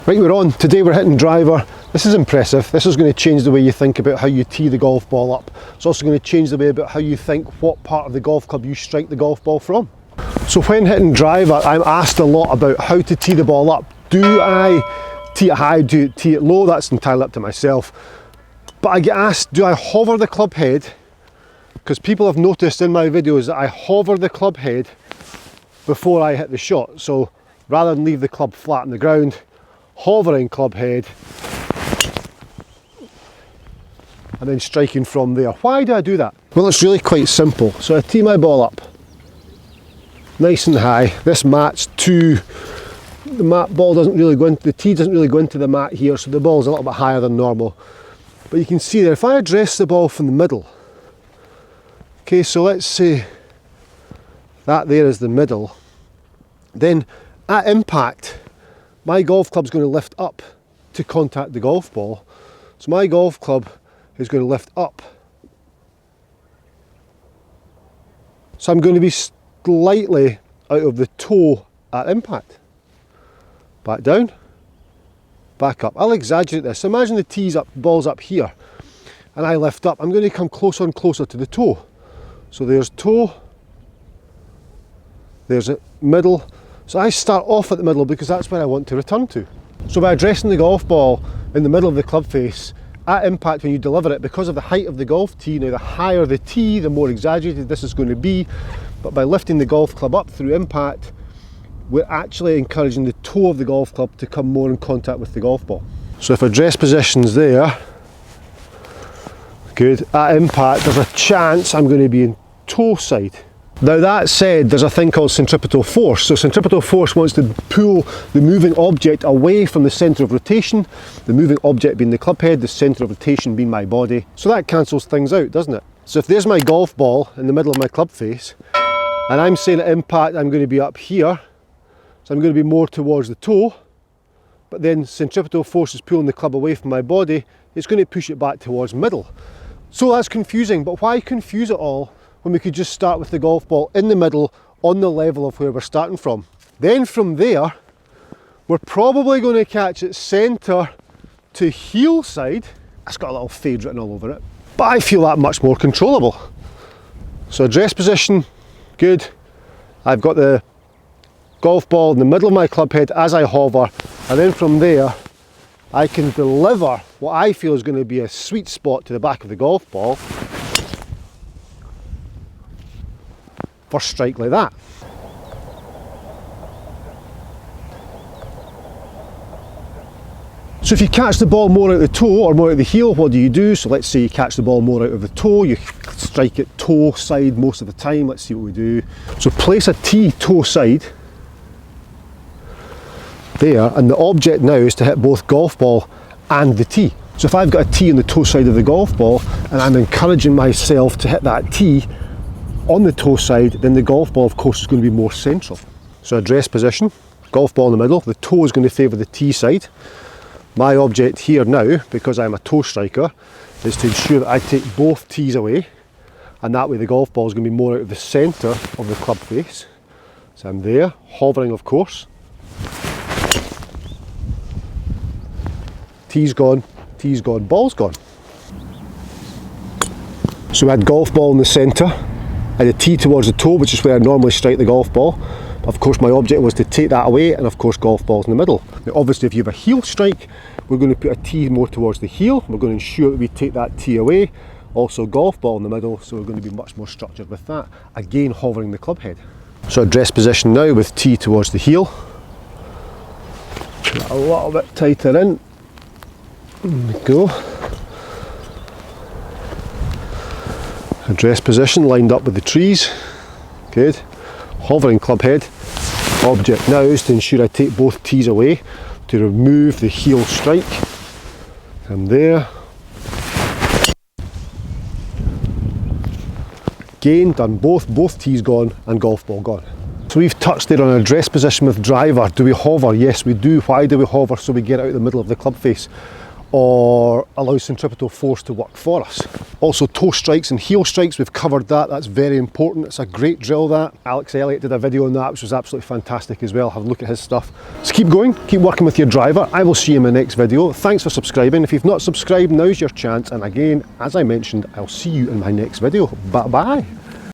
Right, we're on. Today we're hitting driver. This is impressive. This is going to change the way you think about how you tee the golf ball up. It's also going to change the way about how you think what part of the golf club you strike the golf ball from. So when hitting driver, I'm asked a lot about how to tee the ball up. Do I tee it high, do I tee it low? That's entirely up to myself. But I get asked, do I hover the club head? Because people have noticed in my videos that I hover the club head before I hit the shot. So rather than leave the club flat on the ground, hovering club head and then striking from there. Why do I do that? Well, it's really quite simple. So I tee my ball up nice and high. This mat's the ball doesn't really go into, the tee doesn't really go into the mat here, so the ball's a little bit higher than normal. But you can see there, if I address the ball from the middle, okay, so let's say that there is the middle, then at impact, my golf club's going to lift up to contact the golf ball. So my golf club is going to lift up. So I'm going to be slightly out of the toe at impact. Back down, back up. I'll exaggerate this. Imagine the tee's up, ball's up here, and I lift up. I'm going to come closer and closer to the toe. So there's toe, there's it, middle. So I start off at the middle because that's where I want to return to. So by addressing the golf ball in the middle of the club face, at impact when you deliver it, because of the height of the golf tee, now the higher the tee, the more exaggerated this is going to be, but by lifting the golf club up through impact, we're actually encouraging the toe of the golf club to come more in contact with the golf ball. So if address position's there, good, at impact there's a chance I'm going to be in toe side. Now that said, there's a thing called centripetal force. So centripetal force wants to pull the moving object away from the centre of rotation, the moving object being the club head, the centre of rotation being my body. So that cancels things out, doesn't it? So if there's my golf ball in the middle of my club face, and I'm saying at impact I'm going to be up here, so I'm going to be more towards the toe, but then centripetal force is pulling the club away from my body, it's going to push it back towards middle. So that's confusing, but why confuse it all when we could just start with the golf ball in the middle on the level of where we're starting from? Then from there, we're probably going to catch it centre to heel side. It's got a little fade written all over it, but I feel that much more controllable. So address position, good. I've got the golf ball in the middle of my club head as I hover, and then from there, I can deliver what I feel is going to be a sweet spot to the back of the golf ball. First strike like that. So if you catch the ball more out of the toe or more out of the heel, what do? So let's say you catch the ball more out of the toe, you strike it toe side most of the time. Let's see what we do. So place a tee toe side there, and the object now is to hit both golf ball and the tee. So if I've got a tee on the toe side of the golf ball and I'm encouraging myself to hit that tee on the toe side, then the golf ball of course is going to be more central. So address position, golf ball in the middle, the toe is going to favour the tee side. My object here now, because I'm a toe striker, is to ensure that I take both tees away, and that way the golf ball is going to be more out of the centre of the club face. So I'm there, hovering of course. Tee's gone, ball's gone. So we had golf ball in the centre, I had a tee towards the toe, which is where I normally strike the golf ball. Of course my object was to take that away, and of course golf ball's in the middle. Now obviously if you have a heel strike, we're going to put a tee more towards the heel. We're going to ensure that we take that tee away. Also golf ball in the middle, so we're going to be much more structured with that. Again hovering the club head. So address position now with tee towards the heel. Put that a little bit tighter in. There we go. Address position lined up with the trees. Good. Hovering club head. Object now is to ensure I take both tees away to remove the heel strike. I'm there. Again, done both tees gone and golf ball gone. So we've touched there on address position with driver. Do we hover? Yes we do. Why do we hover? So we get out of the middle of the club face. or allow centripetal force to work for us. Also toe strikes and heel strikes, we've covered that, that's very important. It's a great drill that. Alex Elliott did a video on that which was absolutely fantastic as well. Have a look at his stuff. So keep going, keep working with your driver. I will see you in my next video. Thanks for subscribing. If you've not subscribed, now's your chance. And again, as I mentioned, I'll see you in my next video. Bye bye.